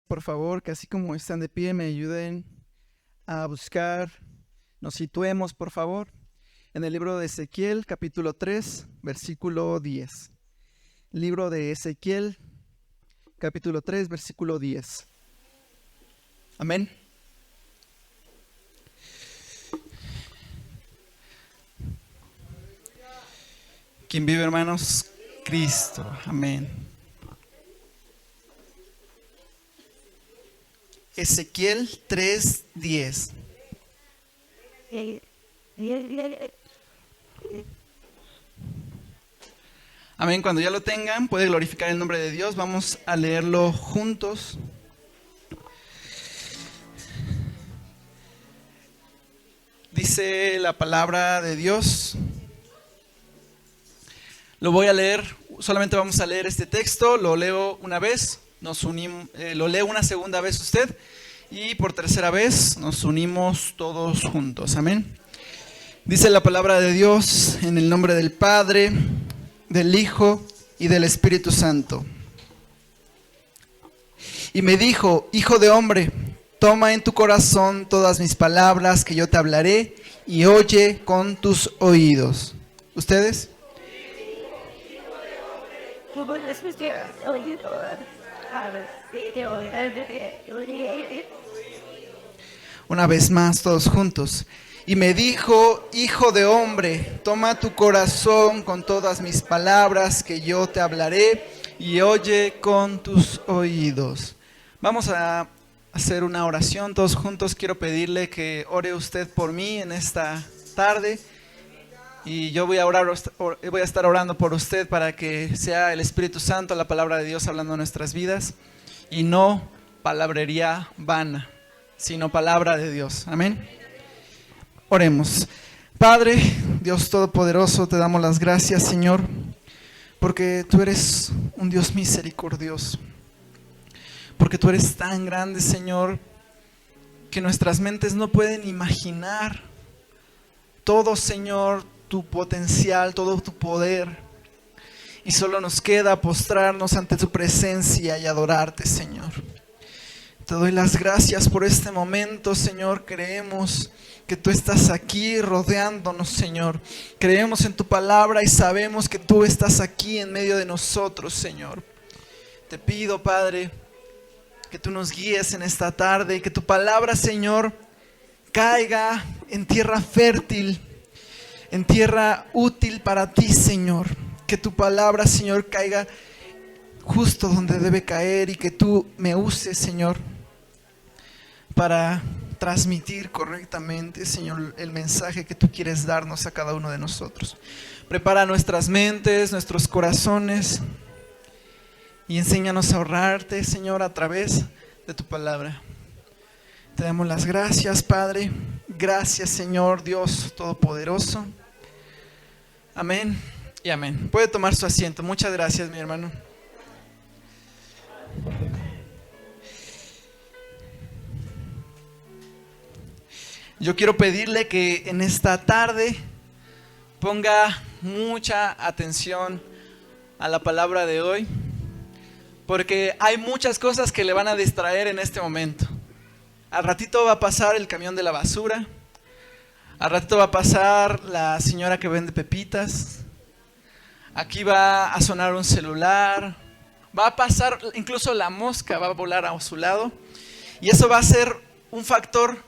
por favor, que así como están de pie, me ayuden a buscar, nos situemos, por favor, en el libro de Ezequiel, capítulo 3, versículo 10. Libro de Ezequiel, capítulo 3, versículo 10. Amén. ¿Quién vive, hermanos? Cristo. Amén. Ezequiel 3:10. Amén. Cuando ya lo tengan, puede glorificar el nombre de Dios. Vamos a leerlo juntos. Dice la palabra de Dios. Lo voy a leer, solamente vamos a leer este texto, lo leo una vez, lo leo una segunda vez usted y por tercera vez nos unimos todos juntos, amén. Dice la palabra de Dios en el nombre del Padre, del Hijo y del Espíritu Santo. Y me dijo, hijo de hombre, toma en tu corazón todas mis palabras que yo te hablaré y oye con tus oídos. ¿Ustedes? Una vez más, todos juntos. Y me dijo, hijo de hombre, toma tu corazón con todas mis palabras que yo te hablaré y oye con tus oídos. Vamos a hacer una oración todos juntos. Quiero pedirle que ore usted por mí en esta tarde. Y yo voy a estar orando por usted para que sea el Espíritu Santo, la palabra de Dios hablando en nuestras vidas y no palabrería vana, sino palabra de Dios. Amén. Oremos. Padre, Dios Todopoderoso, te damos las gracias, Señor, porque tú eres un Dios misericordioso, porque tú eres tan grande, Señor, que nuestras mentes no pueden imaginar todo, Señor, tu potencial, todo tu poder, y solo nos queda postrarnos ante tu presencia y adorarte, Señor. Te doy las gracias por este momento, Señor. Creemos que tú estás aquí rodeándonos, Señor. Creemos en tu palabra y sabemos que tú estás aquí en medio de nosotros, Señor. Te pido, Padre, que tú nos guíes en esta tarde y que tu palabra, Señor, caiga en tierra fértil, en tierra útil para ti, Señor. Que tu palabra, Señor, caiga justo donde debe caer y que tú me uses, Señor, para transmitir correctamente, Señor, el mensaje que tú quieres darnos a cada uno de nosotros. Prepara nuestras mentes, nuestros corazones y enséñanos a honrarte, Señor, a través de tu palabra. Te damos las gracias, Padre. Gracias, Señor Dios Todopoderoso. Amén y amén. Puede tomar su asiento. Muchas gracias, mi hermano. Yo quiero pedirle que en esta tarde ponga mucha atención a la palabra de hoy, porque hay muchas cosas que le van a distraer en este momento. Al ratito va a pasar el camión de la basura. Al ratito va a pasar la señora que vende pepitas. Aquí va a sonar un celular. Va a pasar incluso la mosca, va a volar a su lado. Y eso va a ser un factor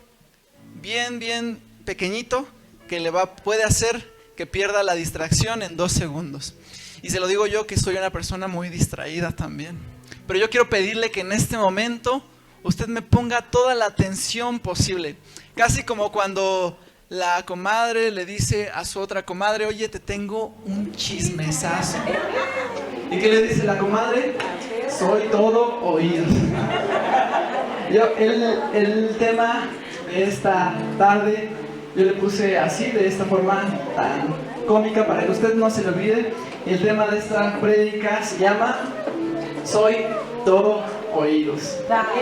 bien pequeñito que puede hacer que pierda la distracción en 2 segundos. Y se lo digo yo, que soy una persona muy distraída también. Pero yo quiero pedirle que en este momento usted me ponga toda la atención posible. Casi como cuando la comadre le dice a su otra comadre, oye, te tengo un chismesazo. ¿Y qué le dice la comadre? Soy todo oídos. El tema de esta tarde, yo le puse así, de esta forma tan cómica, para que usted no se le olvide. El tema de esta prédica se llama Soy todo oídos.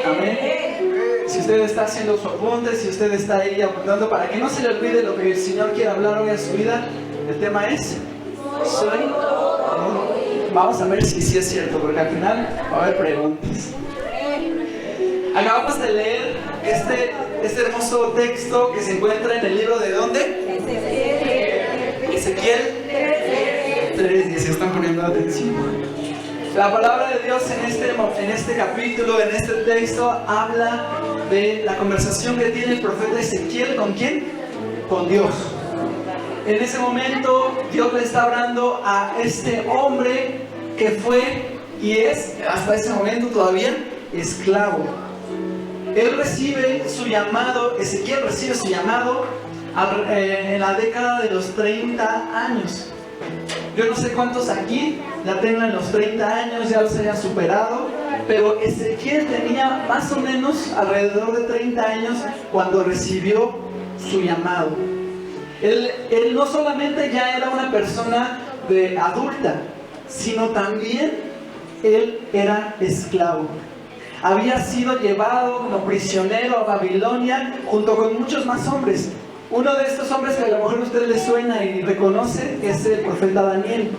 Amén. Si usted está haciendo su apunte, si usted está ahí apuntando, para que no se le olvide lo que el Señor quiere hablar hoy a su vida, el tema es Soy todo oídos. Vamos a ver si sí es cierto, porque al final va a haber preguntas. Acabamos de leer este hermoso texto que se encuentra en el libro de ¿dónde? Ezequiel 3, y se están poniendo atención. La palabra de Dios en este capítulo, en este texto, habla de la conversación que tiene el profeta Ezequiel. ¿Con quién? Con Dios. En ese momento Dios le está hablando a este hombre que fue y es hasta ese momento todavía esclavo. Él recibe su llamado, Ezequiel recibe su llamado en la década de los 30 años. Yo no sé cuántos aquí la tengan los 30 años, ya los hayan superado, pero Ezequiel tenía más o menos alrededor de 30 años cuando recibió su llamado. Él no solamente ya era una persona adulta, sino también él era esclavo. Había sido llevado como prisionero a Babilonia junto con muchos más hombres. Uno de estos hombres que a lo mejor a usted le suena y reconoce es el profeta Daniel.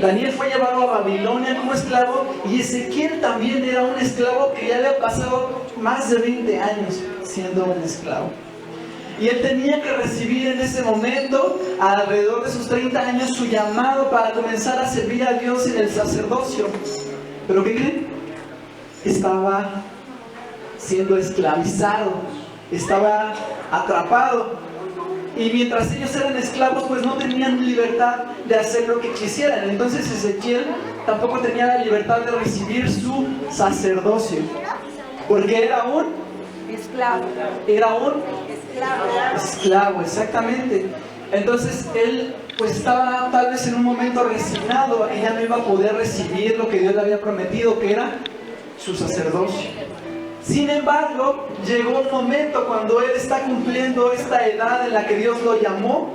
Daniel fue llevado a Babilonia como esclavo, y Ezequiel también era un esclavo que ya había pasado más de 20 años siendo un esclavo. Y él tenía que recibir en ese momento, alrededor de sus 30 años, su llamado para comenzar a servir a Dios en el sacerdocio. ¿Pero qué creen? Estaba siendo esclavizado, estaba atrapado. Y mientras ellos eran esclavos, pues no tenían libertad de hacer lo que quisieran. Entonces Ezequiel tampoco tenía la libertad de recibir su sacerdocio, porque era un esclavo. Era un esclavo, exactamente. Entonces él pues estaba tal vez en un momento resignado, y ya no iba a poder recibir lo que Dios le había prometido, que era su sacerdocio. Sin embargo, llegó un momento cuando él está cumpliendo esta edad en la que Dios lo llamó,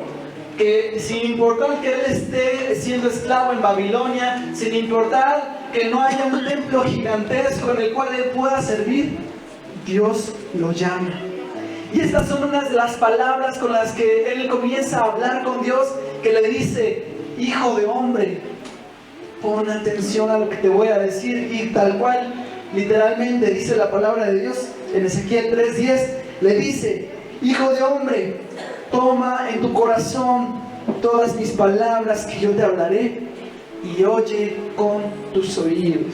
que sin importar que él esté siendo esclavo en Babilonia, sin importar que no haya un templo gigantesco en el cual él pueda servir, Dios lo llama. Y estas son unas de las palabras con las que él comienza a hablar con Dios, que le dice: hijo de hombre, pon atención a lo que te voy a decir. Y tal cual, literalmente dice la palabra de Dios en Ezequiel 3:10, le dice: hijo de hombre, toma en tu corazón todas mis palabras que yo te hablaré y oye con tus oídos.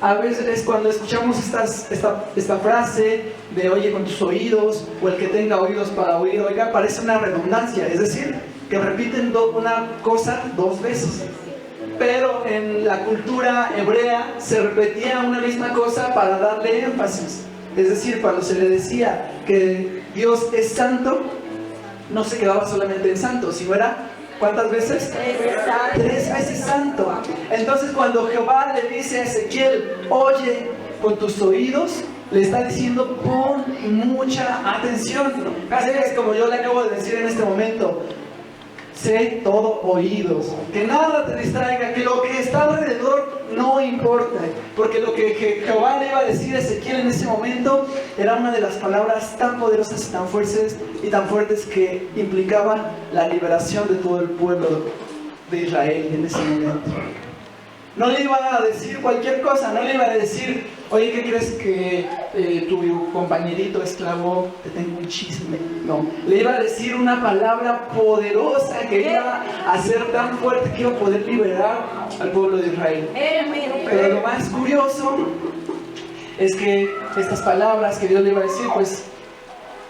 A veces cuando escuchamos esta frase de oye con tus oídos, o el que tenga oídos para oír, oiga, parece una redundancia, es decir, que repiten una cosa dos veces. Pero en la cultura hebrea se repetía una misma cosa para darle énfasis. Es decir, cuando se le decía que Dios es santo, no se quedaba solamente en santo, sino era, ¿cuántas veces? 3 veces santo. Entonces cuando Jehová le dice a Ezequiel: oye con tus oídos, le está diciendo: pon mucha atención. Casi es como yo le acabo de decir en este momento: sé todo oídos, que nada te distraiga, que lo que está alrededor no importa, porque lo que Jehová le iba a decir a Ezequiel en ese momento era una de las palabras tan poderosas y tan fuertes que implicaba la liberación de todo el pueblo de Israel en ese momento. No le iba a decir cualquier cosa, no le iba a decir: oye, ¿qué crees que tu compañerito esclavo te tengo un chisme? No, le iba a decir una palabra poderosa que iba a ser tan fuerte que iba a poder liberar al pueblo de Israel. Pero lo más curioso es que estas palabras que Dios le iba a decir, pues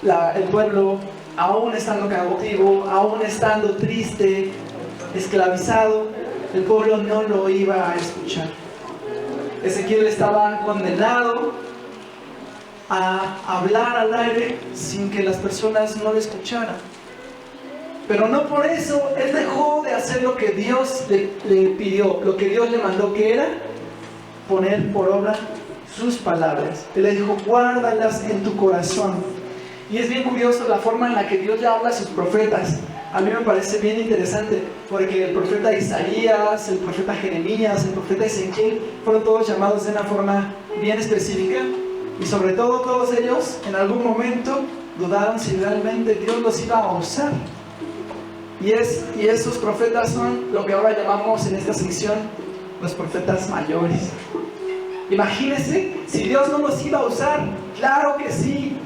el pueblo, aún estando cautivo, aún estando triste, esclavizado, el pueblo no lo iba a escuchar. Ezequiel estaba condenado a hablar al aire sin que las personas no le escucharan. Pero no por eso él dejó de hacer lo que Dios le pidió, lo que Dios le mandó, que era poner por obra sus palabras. Él le dijo: guárdalas en tu corazón. Y es bien curioso la forma en la que Dios le habla a sus profetas. A mí me parece bien interesante, porque el profeta Isaías, el profeta Jeremías, el profeta Ezequiel fueron todos llamados de una forma bien específica, y sobre todo todos ellos en algún momento dudaron si realmente Dios los iba a usar. Y esos profetas son lo que ahora llamamos en esta sección los profetas mayores. Imagínense, si Dios no los iba a usar, claro que sí.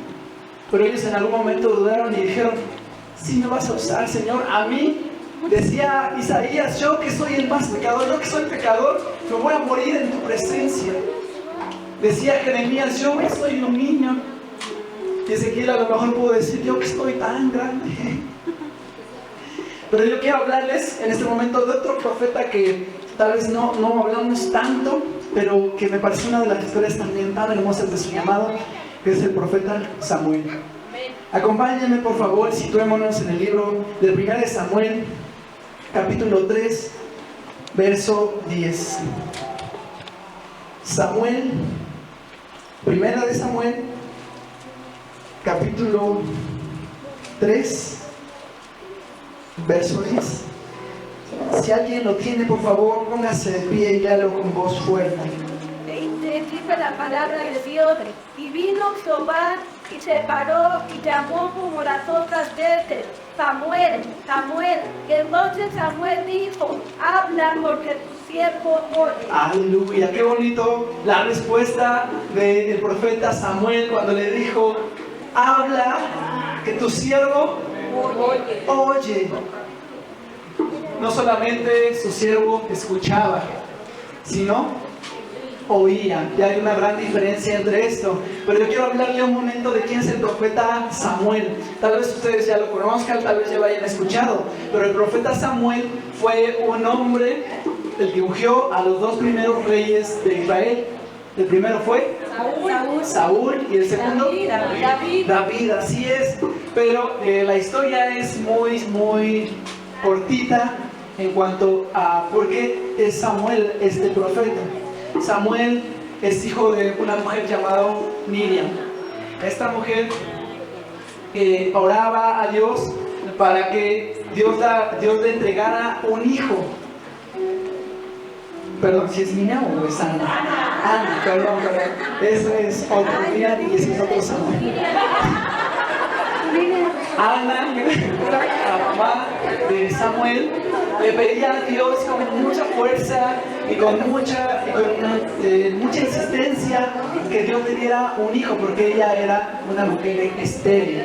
Pero ellos en algún momento dudaron y dijeron, sí me vas a usar, Señor, a mí. Decía Isaías, yo que soy el más pecador, yo que soy pecador, me voy a morir en tu presencia. Decía Jeremías, yo que soy un niño. Y Ezequiel a lo mejor pudo decir, yo que estoy tan grande. Pero yo quiero hablarles en este momento de otro profeta que tal vez no hablamos tanto, pero que me parece una de las historias también tan hermosas de su llamado, que es el profeta Samuel. Acompáñenme por favor, situémonos en el libro del 1 de Samuel, capítulo 3, verso 10. Samuel, 1 de Samuel, capítulo 3, verso 10. Si alguien lo tiene, por favor, póngase de pie y léalo con voz fuerte. Dice la palabra de Dios, y vino Jehová y se paró y llamó como las otras veces, Samuel, Samuel. Y entonces Samuel dijo, habla porque tu siervo oye. Aleluya, qué bonito la respuesta del profeta Samuel cuando le dijo, habla que tu siervo oye. No solamente su siervo escuchaba, sino oía. Y hay una gran diferencia entre esto. Pero yo quiero hablarle un momento de quién es el profeta Samuel. Tal vez ustedes ya lo conozcan, tal vez ya lo hayan escuchado. Pero el profeta Samuel fue un hombre, el que ungió a los dos primeros reyes de Israel. El primero fue Saúl y el segundo David, así es. Pero la historia es muy cortita en cuanto a por qué es Samuel este profeta. Samuel es hijo de una mujer llamada Miriam. Esta mujer oraba a Dios para que Dios le entregara un hijo. Perdón, ¿si es Miriam o es Ana? Ana, perdón. Eso es otro Miriam y ese es otro Samuel. Ana, la mamá de Samuel, le pedía a Dios con mucha fuerza y con mucha insistencia que Dios le diera un hijo, porque ella era una mujer estéril.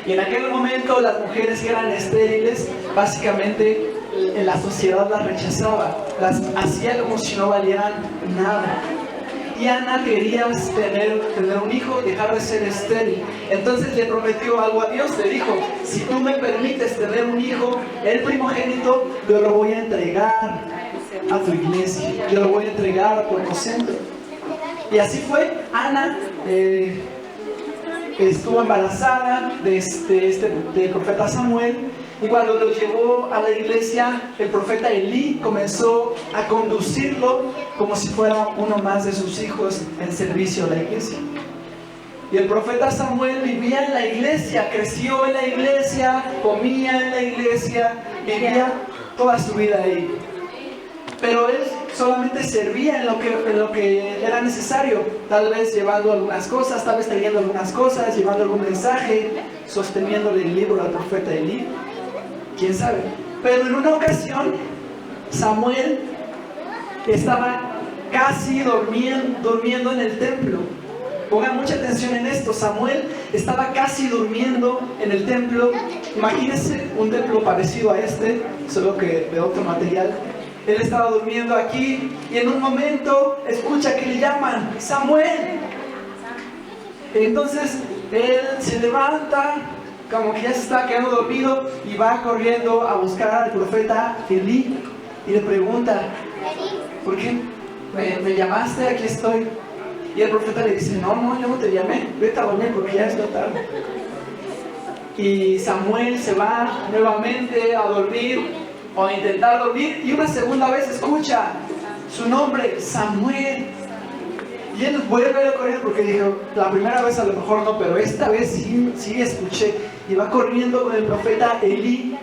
Y en aquel momento las mujeres que eran estériles, básicamente en la sociedad las rechazaba, las hacía como si no valieran nada. Y Ana quería tener un hijo, dejar de ser estéril. Entonces le prometió algo a Dios, le dijo, si tú me permites tener un hijo, el primogénito, yo lo voy a entregar a tu iglesia, yo lo voy a entregar a tu aposento. Y así fue. Ana estuvo embarazada del profeta Samuel. Y cuando lo llevó a la iglesia, el profeta Elí comenzó a conducirlo como si fuera uno más de sus hijos en servicio a la iglesia. Y el profeta Samuel vivía en la iglesia, creció en la iglesia, comía en la iglesia, vivía toda su vida ahí. Pero él solamente servía en lo que era necesario, tal vez llevando algunas cosas, tal vez trayendo algunas cosas, llevando algún mensaje, sosteniéndole el libro al profeta Elí. ¿Quién sabe? Pero en una ocasión, Samuel estaba casi durmiendo en el templo. Pongan mucha atención en esto. Samuel estaba casi durmiendo en el templo. Imagínense un templo parecido a este, solo que de otro material. Él estaba durmiendo aquí y en un momento escucha que le llaman Samuel. Entonces él se levanta, como que ya se está quedando dormido, y va corriendo a buscar al profeta Elí y le pregunta, ¿por qué me llamaste? Aquí estoy. Y el profeta le dice, no, yo no te llamé, vete a dormir porque ya es tarde. Y Samuel se va nuevamente a dormir, o a intentar dormir, y una segunda vez escucha su nombre, Samuel. Y él vuelve a correr porque dijo, la primera vez a lo mejor no, pero esta vez sí escuché. Y va corriendo con el profeta Elí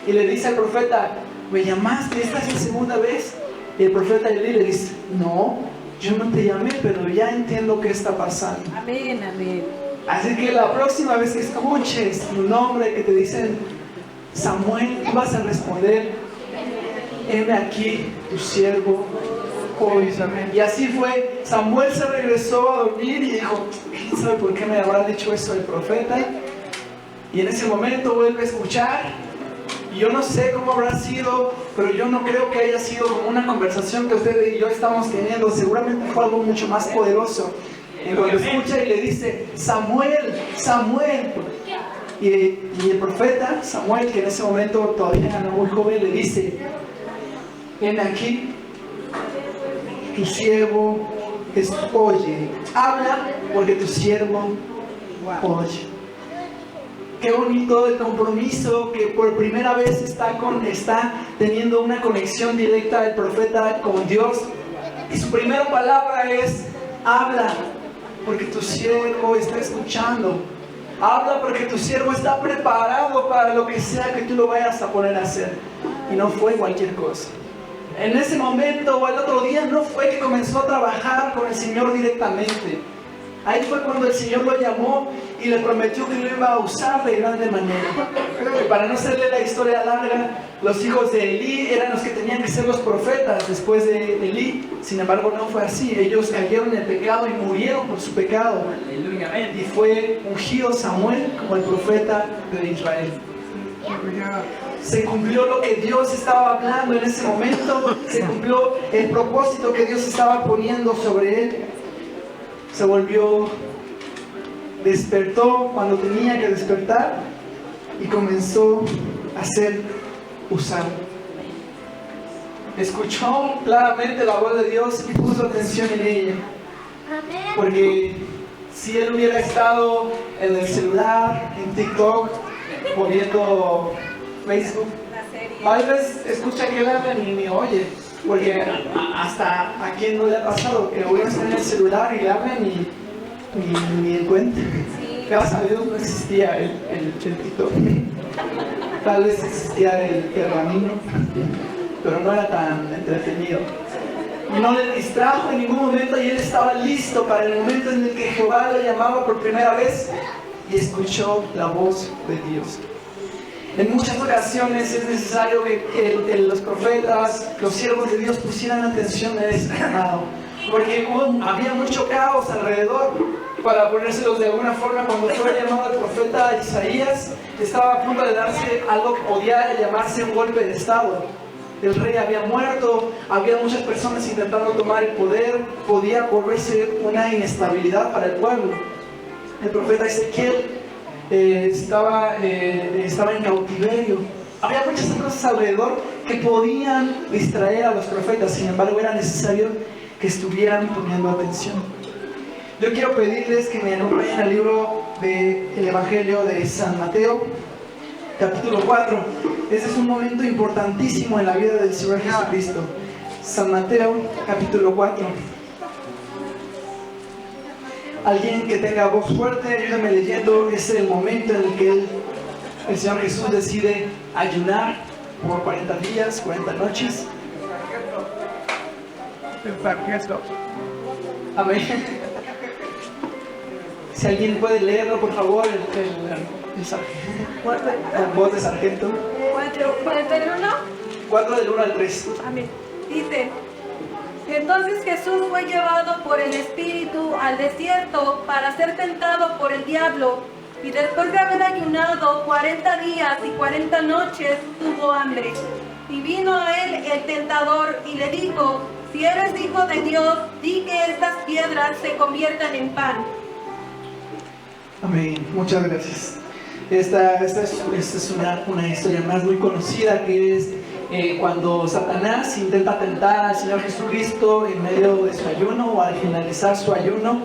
y le dice al profeta, ¿me llamaste? ¿Esta es la segunda vez? Y el profeta Elí le dice, no, yo no te llamé, pero ya entiendo qué está pasando. Amén, amén. Así que la próxima vez que escuches tu nombre, que te dicen Samuel, tú vas a responder, heme aquí, tu siervo. Y así fue. Samuel se regresó a dormir y dijo, ¿quién sabe por qué me habrá dicho eso el profeta? Y en ese momento vuelve a escuchar. Y yo no sé cómo habrá sido, pero yo no creo que haya sido como una conversación que ustedes y yo estamos teniendo. Seguramente fue algo mucho más poderoso. Y cuando escucha y le dice, Samuel, Samuel. Y el profeta Samuel, que en ese momento todavía era muy joven, le dice, ven aquí, tu siervo oye, habla porque tu siervo oye. Qué bonito el compromiso que por primera vez está teniendo una conexión directa el profeta con Dios. Y su primera palabra es, habla porque tu siervo está escuchando. Habla porque tu siervo está preparado para lo que sea que tú lo vayas a poner a hacer. Y no fue cualquier cosa. En ese momento o al otro día no fue que comenzó a trabajar con el Señor directamente. Ahí fue cuando el Señor lo llamó y le prometió que lo iba a usar de grande manera. Para no hacerle la historia larga, los hijos de Elí eran los que tenían que ser los profetas después de Elí. Sin embargo, no fue así. Ellos cayeron en el pecado y murieron por su pecado. Y fue ungido Samuel como el profeta de Israel. Se cumplió lo que Dios estaba hablando en ese momento. Se cumplió el propósito que Dios estaba poniendo sobre él. Se despertó cuando tenía que despertar y comenzó a ser usado. Escuchó claramente la voz de Dios y puso atención en ella. Porque si él hubiera estado en el celular, en TikTok, o viendo Facebook, a veces escucha que le hablan y ni oye. Porque hasta a quien no le ha pasado que uno está en el celular y le hablan y ni en cuenta. Gracias a Dios no existía el TikTok. Tal vez existía el ramino, pero no era tan entretenido. Y no le distrajo en ningún momento y él estaba listo para el momento en el que Jehová lo llamaba por primera vez y escuchó la voz de Dios. En muchas ocasiones es necesario que los profetas, los siervos de Dios pusieran atención en este llamado, porque había mucho caos alrededor. Para ponérselos de alguna forma, cuando fue llamado el profeta Isaías, estaba a punto de darse algo que podía llamarse un golpe de estado. El rey había muerto, había muchas personas intentando tomar el poder, podía volverse una inestabilidad para el pueblo. El profeta Ezequiel estaba en cautiverio. Había muchas cosas alrededor que podían distraer a los profetas. Sin embargo, era necesario que estuvieran poniendo atención. Yo quiero pedirles que me acompañen al libro del Evangelio de San Mateo, capítulo 4. Este es un momento importantísimo en la vida del Señor Jesucristo. San Mateo, capítulo 4. Alguien que tenga voz fuerte, ayúdame leyendo. Es el momento en el que el Señor Jesús decide ayunar por 40 días, 40 noches. Amén. Si alguien puede leerlo, por favor, con voz de sargento. 4 del 1 al 3. Amén. Dice: entonces Jesús fue llevado por el Espíritu al desierto para ser tentado por el diablo, y después de haber ayunado 40 días y 40 noches tuvo hambre. Y vino a él el tentador y le dijo: si eres hijo de Dios, di que estas piedras se conviertan en pan. Amén, muchas gracias. Esta es una historia más muy conocida, que es cuando Satanás intenta tentar al Señor Jesucristo en medio de su ayuno o al finalizar su ayuno.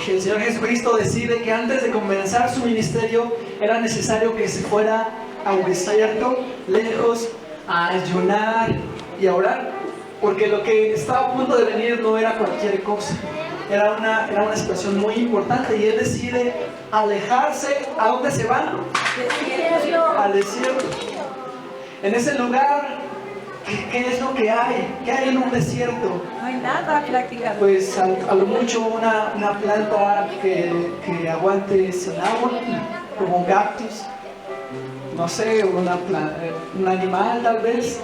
El Señor Jesucristo decide que antes de comenzar su ministerio era necesario que se fuera a un desierto, lejos, a ayunar y a orar, porque lo que estaba a punto de venir no era cualquier cosa. Era una situación muy importante y él decide alejarse. ¿A dónde se va? Al desierto. En ese lugar, ¿qué es lo que hay? ¿Qué hay en un desierto? No hay nada prácticamente. Pues a lo mucho una planta que aguante sin agua, como un cactus, no sé, un animal tal vez.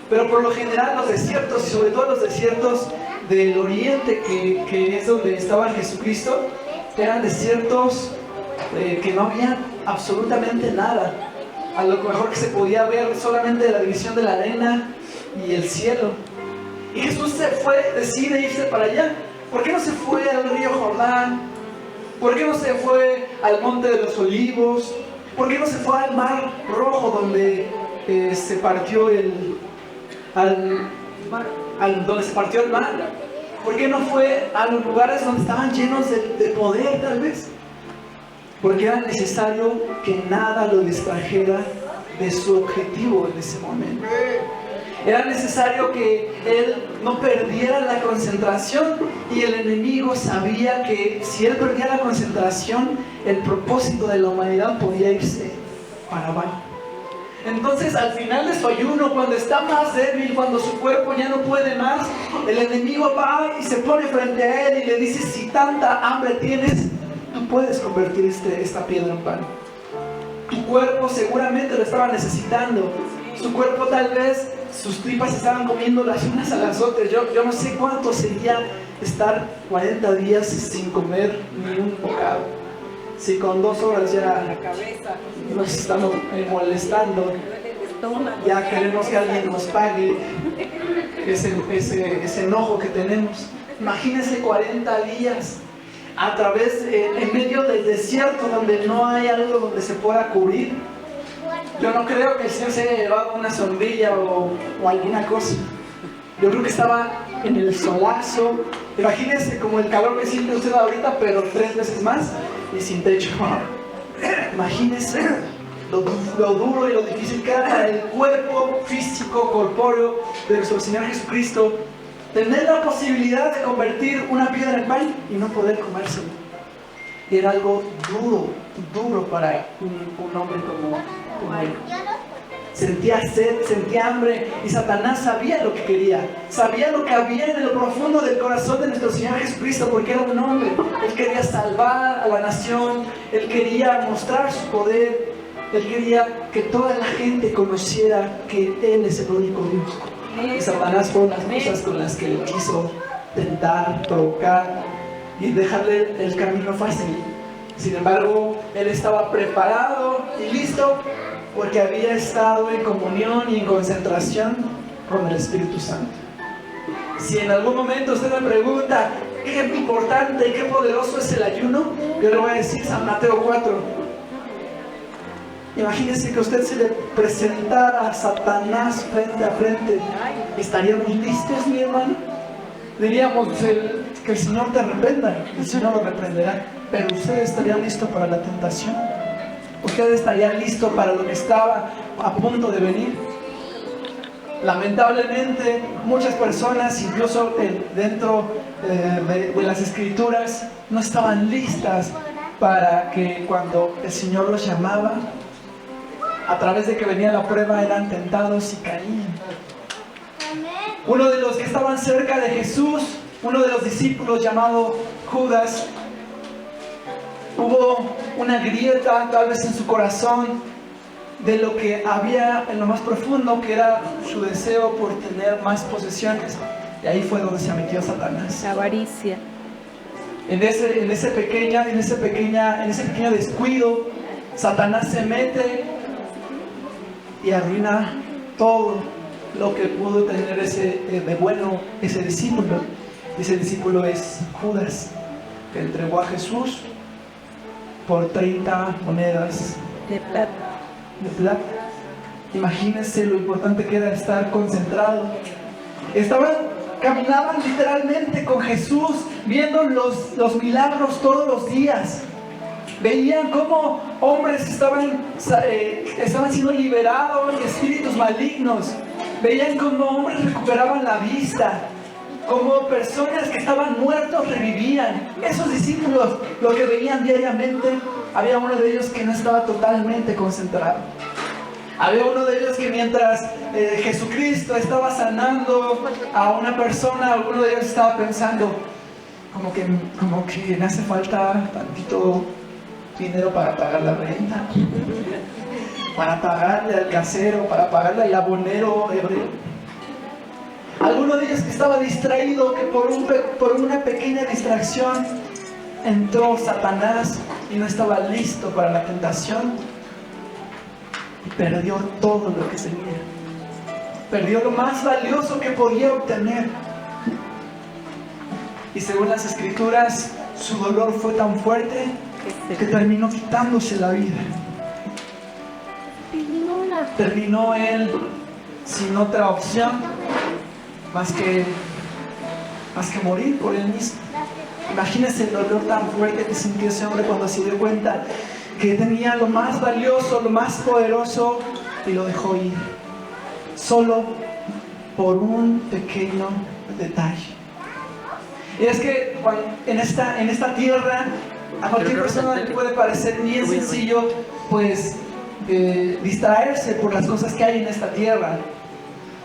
Pero por lo general los desiertos, y sobre todo los desiertos del oriente, que es donde estaba Jesucristo, eran desiertos que no había absolutamente nada. A lo mejor que se podía ver solamente la división de la arena y el cielo. Y Jesús decide irse para allá. ¿Por qué no se fue al río Jordán? ¿Por qué no se fue al monte de los olivos? ¿Por qué no se fue al mar rojo donde se partió donde se partió el mar? ¿Por qué no fue a los lugares donde estaban llenos de poder, tal vez? Porque era necesario que nada lo distrajera de su objetivo en ese momento. Era necesario que él no perdiera la concentración, y el enemigo sabía que si él perdía la concentración, el propósito de la humanidad podía irse para abajo. Entonces, al final de su ayuno, cuando está más débil, cuando su cuerpo ya no puede más, el enemigo va y se pone frente a él y le dice: si tanta hambre tienes, tú puedes convertir esta piedra en pan. Tu cuerpo seguramente lo estaba necesitando. Su cuerpo, tal vez, sus tripas estaban comiendo las unas a las otras. Yo no sé cuánto sería estar 40 días sin comer ni un bocado. Si con 2 horas ya nos estamos molestando, ya queremos que alguien nos pague ese enojo que tenemos. Imagínense 40 días en medio del desierto, donde no hay algo donde se pueda cubrir. Yo no creo que el Señor se haya llevado una sombrilla o alguna cosa. Yo creo que estaba en el solazo. Imagínense como el calor que siente usted ahorita, pero 3 veces más y sin techo. Imagínense lo duro y lo difícil que era para el cuerpo físico, corpóreo de nuestro Señor Jesucristo tener la posibilidad de convertir una piedra en pan y no poder comérselo. Era algo duro para un hombre como él. Sentía sed, sentía hambre, y Satanás sabía lo que quería, sabía lo que había en lo profundo del corazón de nuestro Señor Jesucristo, porque era un hombre. Él quería salvar a la nación, él quería mostrar su poder, él quería que toda la gente conociera que Él es el único Dios. Y Satanás fueron las cosas con las que le quiso tentar, provocar y dejarle el camino fácil. Sin embargo, él estaba preparado y listo, porque había estado en comunión y en concentración con el Espíritu Santo. Si en algún momento usted me pregunta qué importante y qué poderoso es el ayuno, yo le voy a decir San Mateo 4. Imagínese que a usted se le presentara a Satanás frente a frente. ¿Estaríamos listos, mi hermano? Diríamos que el Señor te reprenda, el Señor lo reprenderá. Pero usted estaría listo para la tentación. Usted estaría listo para lo que estaba a punto de venir. Lamentablemente, muchas personas, incluso dentro de las Escrituras, no estaban listas para que cuando el Señor los llamaba, a través de que venía la prueba, eran tentados y caían. Uno de los que estaban cerca de Jesús, uno de los discípulos llamado Judas, hubo una grieta tal vez en su corazón de lo que había en lo más profundo, que era su deseo por tener más posesiones. Y ahí fue donde se metió Satanás. La avaricia. En ese pequeño descuido, Satanás se mete y arruina todo lo que pudo tener de bueno ese discípulo. Ese discípulo es Judas, que entregó a Jesús por 30 monedas De plata. de plata. Imagínense lo importante que era estar concentrado. Caminaban literalmente con Jesús, viendo los milagros todos los días. Veían cómo hombres estaban siendo liberados de espíritus malignos. Veían cómo hombres recuperaban la vista, como personas que estaban muertos revivían. Esos discípulos, lo que veían diariamente, había uno de ellos que no estaba totalmente concentrado. Había uno de ellos que mientras Jesucristo estaba sanando a una persona, alguno de ellos estaba pensando, como que me hace falta tantito dinero para pagar la renta, para pagarle al casero, para pagarle al abonero hebreo. Alguno de ellos que estaba distraído, que por una pequeña distracción entró Satanás y no estaba listo para la tentación y perdió todo lo que tenía. Perdió lo más valioso que podía obtener. Y según las escrituras, su dolor fue tan fuerte que terminó quitándose la vida. Terminó él sin otra opción más que morir por él mismo. Imagínense el dolor tan fuerte que sintió ese hombre cuando se dio cuenta que tenía lo más valioso, lo más poderoso, y lo dejó ir. Solo por un pequeño detalle. Y es que en esta tierra, a cualquier persona le puede parecer bien sencillo, pues, distraerse por las cosas que hay en esta tierra.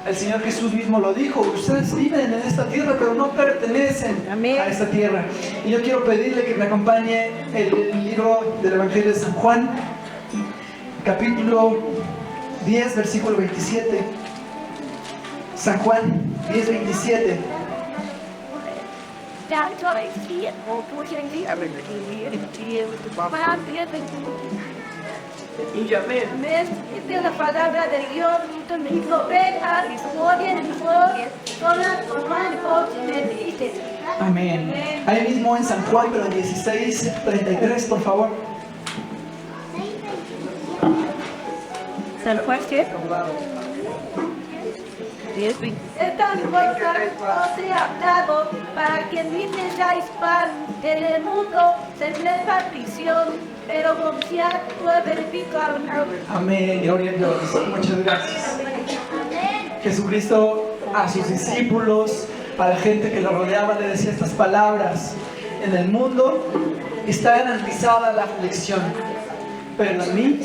El Señor Jesús mismo lo dijo: ustedes viven en esta tierra, pero no pertenecen a esta tierra. Y yo quiero pedirle que me acompañe el libro del Evangelio de San Juan, capítulo 10, versículo 27. San Juan 10, 27. Y ves de la palabra de Dios, mis ovejas oyen mi voz, todas toman voz me dicen. Amén. Ahí mismo en San Juan, pero 16:33, por favor. San Juan, ¿qué? Estas cosas os he hablado para que ni tengáis paz. En el mundo tendréis aflicción, pero confiad, yo he verificado. Amén. Gloria a Dios. Muchas gracias. Jesucristo a sus discípulos, a la gente que lo rodeaba, le decía estas palabras: en el mundo está garantizada la aflicción, pero en mí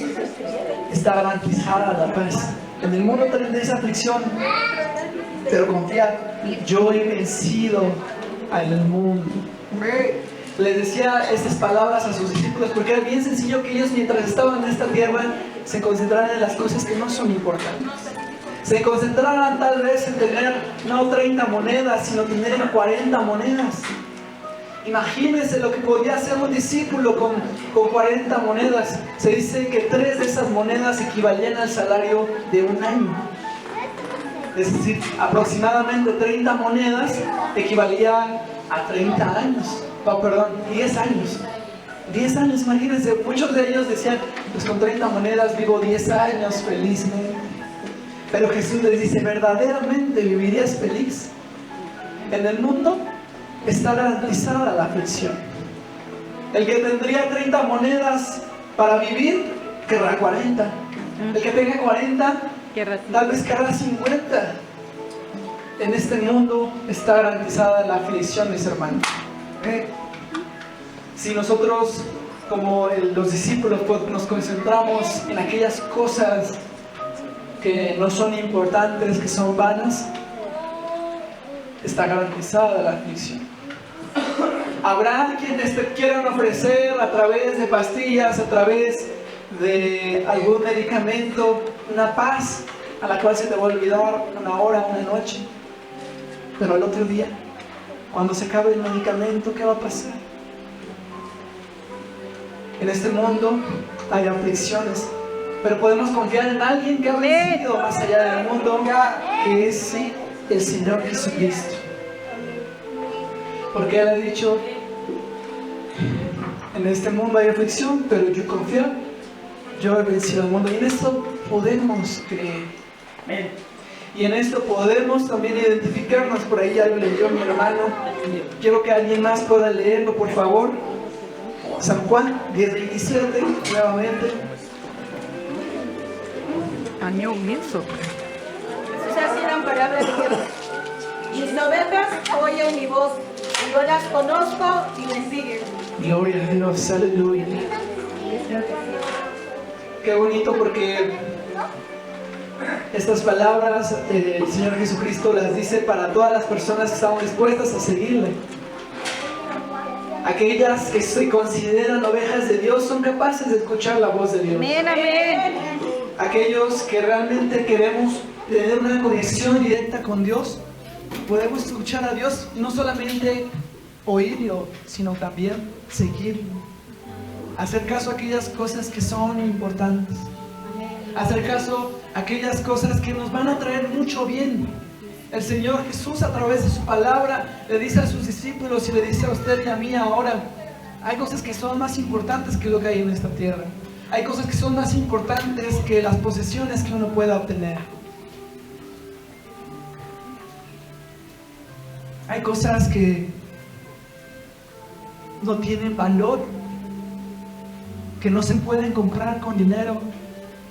está garantizada la paz. En el mundo tendréis aflicción, pero confiad, yo he vencido al mundo. Les decía estas palabras a sus discípulos porque era bien sencillo que ellos, mientras estaban en esta tierra, se concentraran en las cosas que no son importantes. Se concentraran tal vez en tener no 30 monedas, sino tener 40 monedas. Imagínense lo que podía hacer un discípulo con 40 monedas. Se dice que 3 de esas monedas equivalían al salario de un año. Es decir, aproximadamente 30 monedas equivalían a 30 años. 10 años. 10 años, imagínense. Muchos de ellos decían: pues con 30 monedas vivo 10 años felizmente. Pero Jesús les dice: verdaderamente vivirías feliz. En el mundo está garantizada la aflicción. El que tendría 30 monedas para vivir, querrá 40. El que tenga 40, tal vez querrá 50. En este mundo está garantizada la aflicción, mis hermanos. Si nosotros, como los discípulos, pues, nos concentramos en aquellas cosas que no son importantes, que son vanas, está garantizada la aflicción. Habrá quienes te quieran ofrecer a través de pastillas, a través de algún medicamento, una paz a la cual se te va a olvidar una hora, una noche. Pero al otro día, cuando se acabe el medicamento, ¿qué va a pasar? En este mundo hay aflicciones, pero podemos confiar en alguien que ha vencido más allá del mundo, que es el Señor Jesucristo. Porque Él ha dicho: en este mundo hay aflicción, pero yo confío, yo he vencido al mundo. Y en esto podemos creer. Y en esto podemos también identificarnos. Por ahí ya lo leyó mi hermano. Quiero que alguien más pueda leerlo, por favor. San Juan 10:27, nuevamente. Año inmenso. Esas eran palabras de Dios. Mis ovejas oyen mi voz, y yo las conozco y me siguen. Gloria a Dios, aleluya. Qué bonito, porque estas palabras el Señor Jesucristo las dice para todas las personas que estamos dispuestas a seguirle. Aquellas que se consideran ovejas de Dios son capaces de escuchar la voz de Dios. Amén, amén. Aquellos que realmente queremos tener una conexión directa con Dios, podemos escuchar a Dios, no solamente oírlo, sino también seguirlo. Hacer caso a aquellas cosas que son importantes. Hacer caso a aquellas cosas que nos van a traer mucho bien. El Señor Jesús, a través de su palabra, le dice a sus discípulos y le dice a usted y a mí ahora: hay cosas que son más importantes que lo que hay en esta tierra. Hay cosas que son más importantes que las posesiones que uno pueda obtener. Hay cosas que no tienen valor, que no se pueden comprar con dinero,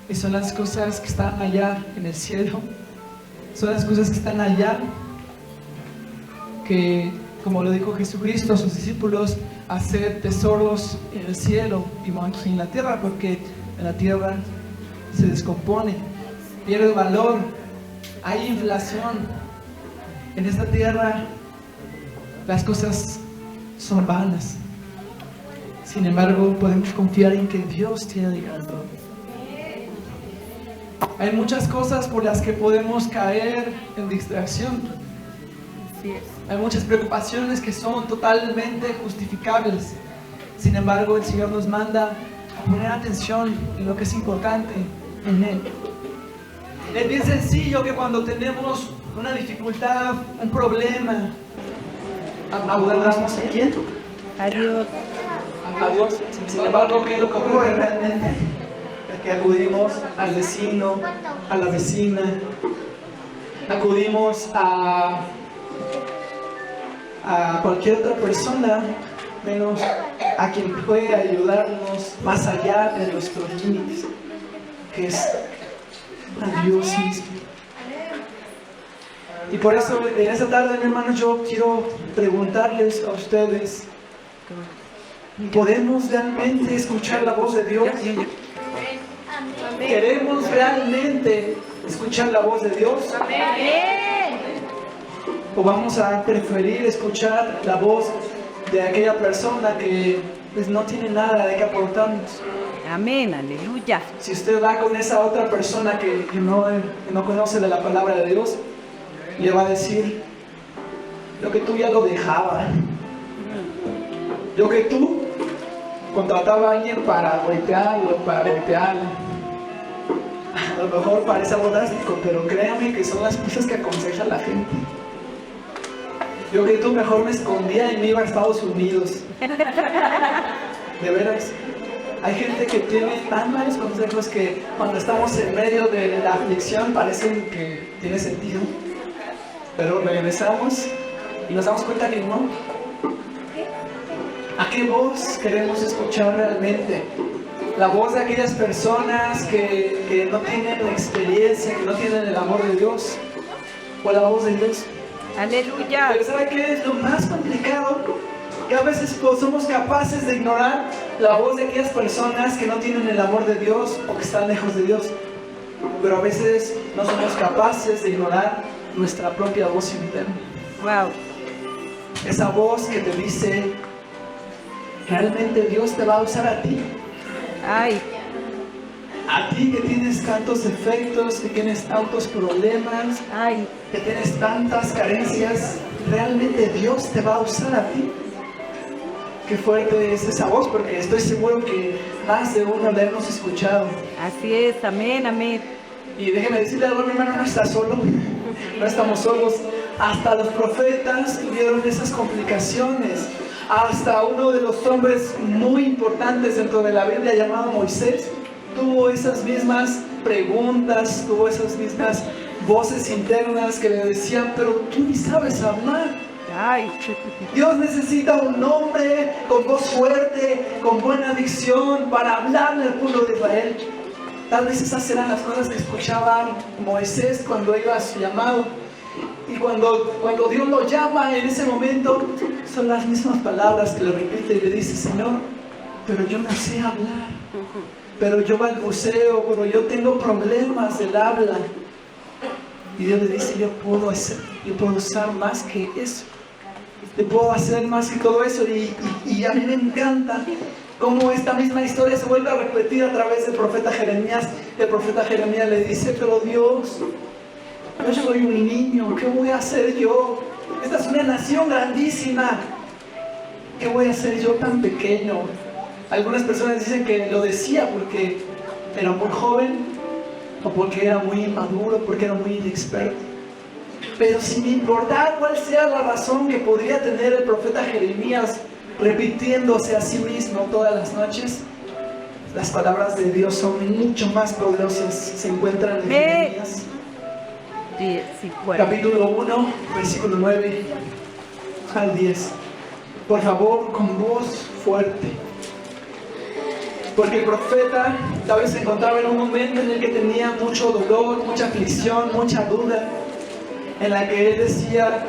y son las cosas que están allá en el cielo. Son las cosas que están allá, que, como lo dijo Jesucristo a sus discípulos, hacer tesoros en el cielo y no aquí en la tierra, porque en la tierra se descompone, pierde valor, hay inflación. En esta tierra las cosas son vanas. Sin embargo, podemos confiar en que Dios tiene el control. Hay muchas cosas por las que podemos caer en distracción. Así es. Hay muchas preocupaciones que son totalmente justificables. Sin embargo, el Señor nos manda a poner atención en lo que es importante en Él. Es bien sencillo que cuando tenemos una dificultad, un problema, abordamos a quién? Adiós. A Dios. Sin embargo, ¿qué es lo que ocurre realmente? Es que acudimos al vecino, a la vecina, acudimos a cualquier otra persona, menos a quien puede ayudarnos más allá de nuestros límites, que es a Dios mismo. Y por eso en esta tarde, mi hermano, yo quiero preguntarles a ustedes: ¿podemos realmente escuchar la voz de Dios? ¿Queremos realmente escuchar la voz de Dios? ¿O vamos a preferir escuchar la voz de aquella persona que pues no tiene nada de qué aportarnos? Amén, aleluya. Si usted va con esa otra persona que no conoce de la palabra de Dios, le va a decir: lo que tú ya lo dejaba, lo que tú contrataba a alguien para golpearlo, para golpearla. A lo mejor parece algo drástico, pero créame que son las cosas que aconseja la gente. Yo que tú mejor me escondía y me iba a Estados Unidos. De veras. Hay gente que tiene tan malos consejos que cuando estamos en medio de la aflicción parecen que tiene sentido. Pero regresamos y nos damos cuenta que no. ¿A qué voz queremos escuchar realmente? La voz de aquellas personas que no tienen la experiencia, que no tienen el amor de Dios, o la voz de Dios. Aleluya. Pero ¿sabe qué es lo más complicado? Que a veces somos capaces de ignorar la voz de aquellas personas que no tienen el amor de Dios o que están lejos de Dios. Pero a veces no somos capaces de ignorar nuestra propia voz interna. Wow. Esa voz que te dice: ¿realmente Dios te va a usar a ti? Ay, A ti que tienes tantos defectos, que tienes tantos problemas, ay. que tienes tantas carencias, ¿realmente Dios te va a usar a ti? Qué fuerte es esa voz, porque estoy seguro que más de uno la hemos escuchado. Así es, amén, amén. Y déjeme decirle algo, mi hermano, no está solo, no estamos solos. Hasta los profetas tuvieron esas complicaciones. Hasta uno de los hombres muy importantes dentro de la Biblia, llamado Moisés, tuvo esas mismas preguntas, tuvo esas mismas voces internas que le decían: pero tú ni sabes hablar. Ay, Dios necesita un hombre con voz fuerte, con buena dicción para hablarle al pueblo de Israel. Tal vez esas eran las cosas que escuchaba Moisés cuando iba a su llamado. Y cuando Dios lo llama en ese momento, son las mismas palabras que le repite y le dice: Señor, pero yo no sé hablar, pero yo balbuceo, pero yo tengo problemas del habla. Y Dios le dice: yo puedo usar más que eso. Te puedo hacer más que todo eso. Y a mí me encanta cómo esta misma historia se vuelve a repetir a través del profeta Jeremías. El profeta Jeremías le dice: pero Dios, yo soy un niño, ¿qué voy a hacer yo? esta es una nación grandísima. ¿Qué voy a hacer yo tan pequeño? Algunas personas dicen que lo decía porque era muy joven o porque era muy inmaduro, porque era muy inexperto. Pero sin importar cuál sea la razón que podría tener el profeta Jeremías repitiéndose a sí mismo todas las noches, las palabras de Dios son mucho más poderosas. Se encuentran en Jeremías Sí, fuera. capítulo 1, versículo 9 al 10. Por favor, con voz fuerte. Porque el profeta tal vez se encontraba en un momento en el que tenía mucho dolor, mucha aflicción, mucha duda, en la que él decía,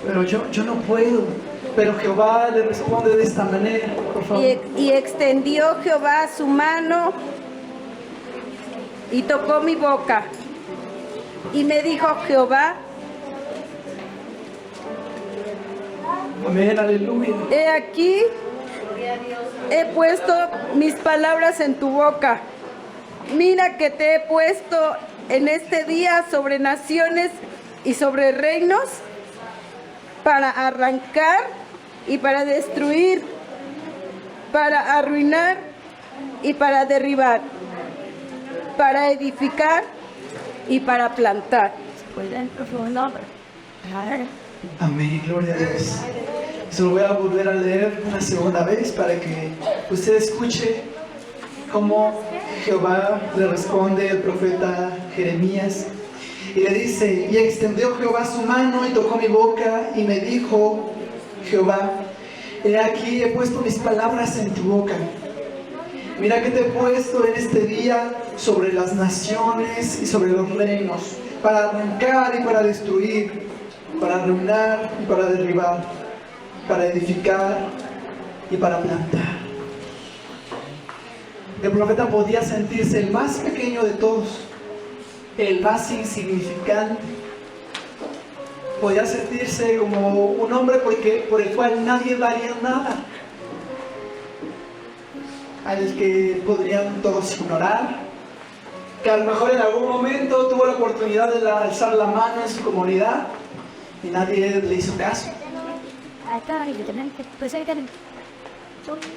pero yo no puedo. Pero Jehová le responde de esta manera, por favor. Y extendió Jehová su mano y tocó mi boca. Y me dijo Jehová, Amén, aleluya. he aquí, he puesto mis palabras en tu boca. Mira que te he puesto en este día sobre naciones y sobre reinos, para arrancar y para destruir, para arruinar y para derribar, para edificar y para plantar. Amén, gloria a Dios. Se lo voy a volver a leer una segunda vez para que usted escuche cómo Jehová le responde al profeta Jeremías. Y le dice, y extendió Jehová su mano y tocó mi boca y me dijo Jehová, he aquí he puesto mis palabras en tu boca. Mira que te he puesto en este día sobre las naciones y sobre los reinos, para arrancar y para destruir, para arruinar y para derribar, para edificar y para plantar. El profeta podía sentirse el más pequeño de todos, el más insignificante. Podía sentirse como un hombre por el cual nadie daría nada, al que podrían todos ignorar, que a lo mejor en algún momento tuvo la oportunidad de alzar la mano en su comunidad y nadie le hizo caso.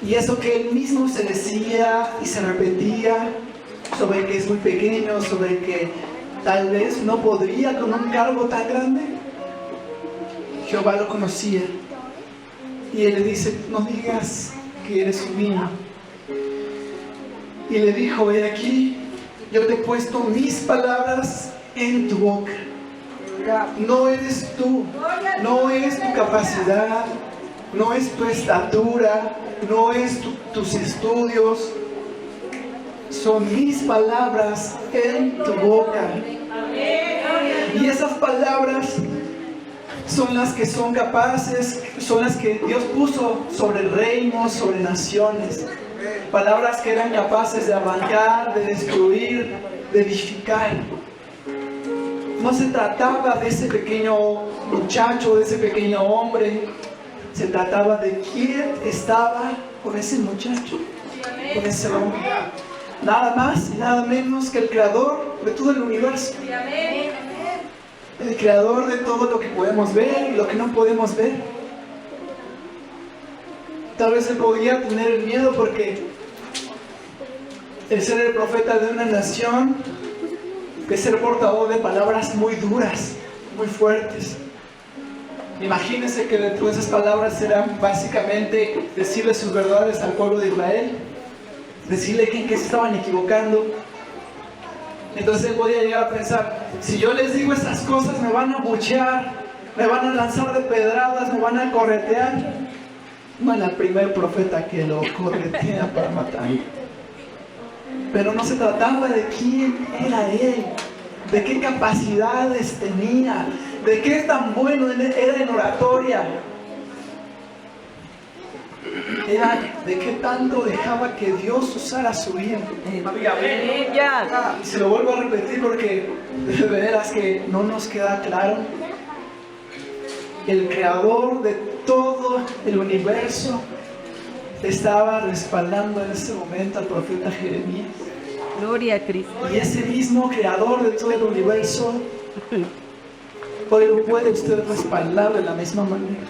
Y eso que él mismo se decía y se repetía sobre que es muy pequeño, sobre que tal vez no podría con un cargo tan grande, Jehová lo conocía. Y él le dice, no digas que eres un niño. Y le dijo, he aquí, yo te he puesto mis palabras en tu boca. No eres tú, no es tu capacidad, no es tu estatura, no es tus estudios. Son mis palabras en tu boca. Y esas palabras son las que son capaces, son las que Dios puso sobre reinos, sobre naciones. Palabras que eran capaces de arrancar, de destruir, de edificar. No se trataba de ese pequeño muchacho, de ese pequeño hombre. Se trataba de quién estaba con ese muchacho, con ese hombre. Nada más y nada menos que el creador de todo el universo. El creador de todo lo que podemos ver y lo que no podemos ver. Tal vez él podía tener el miedo porque el ser el profeta de una nación, que ser portavoz de palabras muy duras, muy fuertes. Imagínense que dentro de esas palabras eran básicamente decirle sus verdades al pueblo de Israel, decirle que en qué se estaban equivocando. Entonces él podía llegar a pensar, si yo les digo estas cosas me van a abuchear, me van a lanzar de pedradas, me van a corretear. Bueno, el primer profeta que lo corretea para matar. Pero no se trataba de quién era él, de qué capacidades tenía, de qué tan bueno era en oratoria. Era de qué tanto dejaba que Dios usara su vida. Y se lo vuelvo a repetir porque de veras que no nos queda claro. El creador de todo el universo estaba respaldando en ese momento al profeta Jeremías. Gloria a Cristo. Y ese mismo creador de todo el universo Hoy lo puede usted respaldar de la misma manera.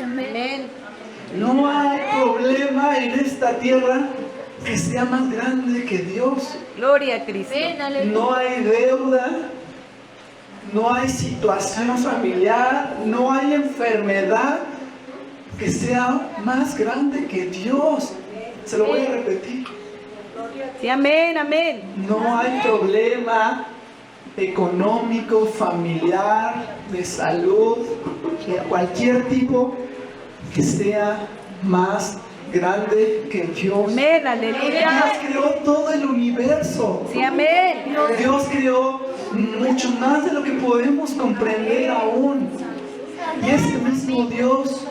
Amén. No hay problema en esta tierra que sea más grande que Dios. Gloria a Cristo. No hay deuda, no hay situación familiar, no hay enfermedad que sea más grande que Dios. Se lo voy a repetir. Sí, amén, amén. No hay problema económico, familiar, de salud, de cualquier tipo que sea más grande que Dios. Amén, Dios aleluya. creó todo el universo. Sí, amén. Dios creó mucho más de lo que podemos comprender aún. Y ese mismo Dios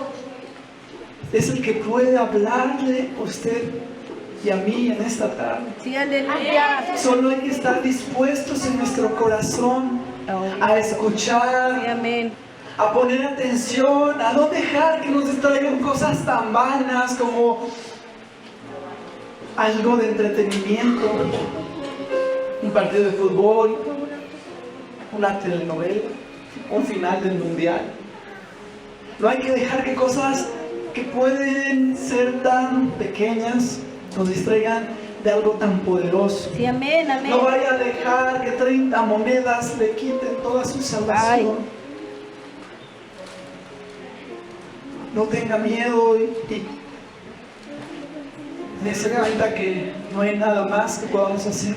es el que puede hablarle a usted y a mí en esta tarde. Sí, aleluya. Solo hay que estar dispuestos en nuestro corazón a Sí, escuchar, amén. a poner atención, a no dejar que nos distraigan cosas tan vanas como algo de entretenimiento, un partido de fútbol, una telenovela, un final del mundial. No hay que dejar que cosas que pueden ser tan pequeñas nos distraigan de algo tan poderoso. Sí, amén, amén. No vaya a dejar que 30 monedas le quiten toda su salvación. No tenga miedo y se dé cuenta que no hay nada más que podamos hacer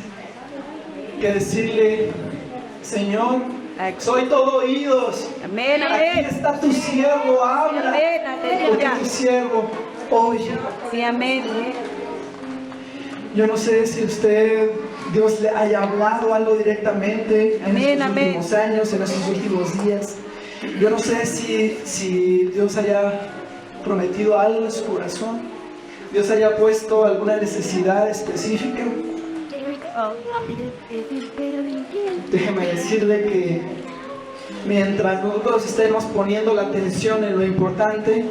que decirle: Señor, soy todo oídos. Amén, Aquí amén. está tu siervo, habla. Amén, Porque aleluya. tu siervo oye. Sí, amén. Yo no sé si Dios le haya hablado algo directamente en Amén, estos amén. últimos años, en estos últimos días. Yo no sé si Dios haya prometido algo en su corazón. Dios haya puesto alguna necesidad específica. Déjeme decirle que mientras nosotros estemos poniendo la atención en lo importante,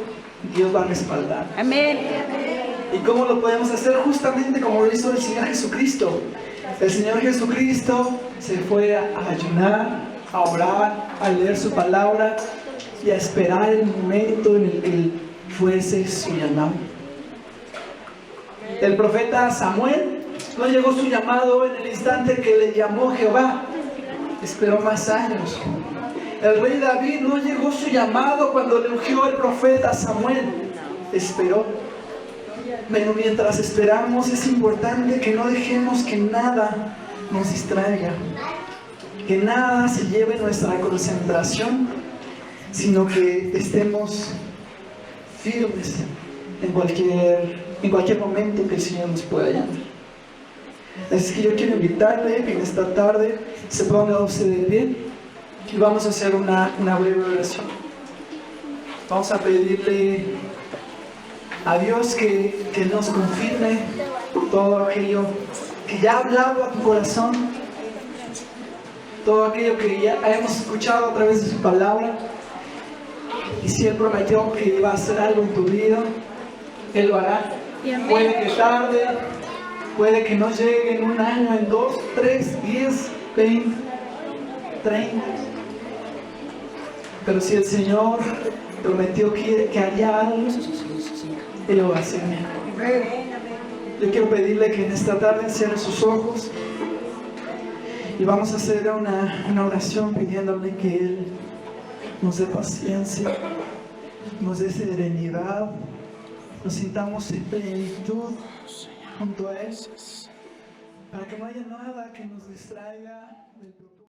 Dios va a respaldar. Amén. ¿Y cómo lo podemos hacer? Justamente como lo hizo el Señor Jesucristo. El Señor Jesucristo se fue a ayunar, a orar, a leer su palabra y a esperar el momento en el que fuese su llamado. El profeta Samuel no llegó su llamado en el instante que le llamó Jehová. Esperó más años. El rey David no llegó su llamado cuando le ungió el profeta Samuel. Esperó. Pero mientras esperamos es importante que no dejemos que nada nos distraiga, que nada se lleve nuestra concentración, sino que estemos firmes en cualquier momento que el Señor nos pueda llamar. Así que yo quiero invitarle que en esta tarde se ponga usted de pie y vamos a hacer una breve oración. Vamos a pedirle a Dios que nos confirme todo aquello que ya ha hablado a tu corazón, todo aquello que ya hemos escuchado a través de su palabra. Y si Él prometió que iba a hacer algo en tu vida, Él lo hará. Puede que tarde, puede que no llegue en un año, en 2, 3, 10, 20, 30. Pero si el Señor prometió que haría algo, Él lo va a hacer. Yo quiero pedirle que en esta tarde cierre sus ojos y vamos a hacer una oración pidiéndole que Él nos dé paciencia, nos dé serenidad, nos sintamos en plenitud junto a Él, para que no haya nada que nos distraiga del propósito.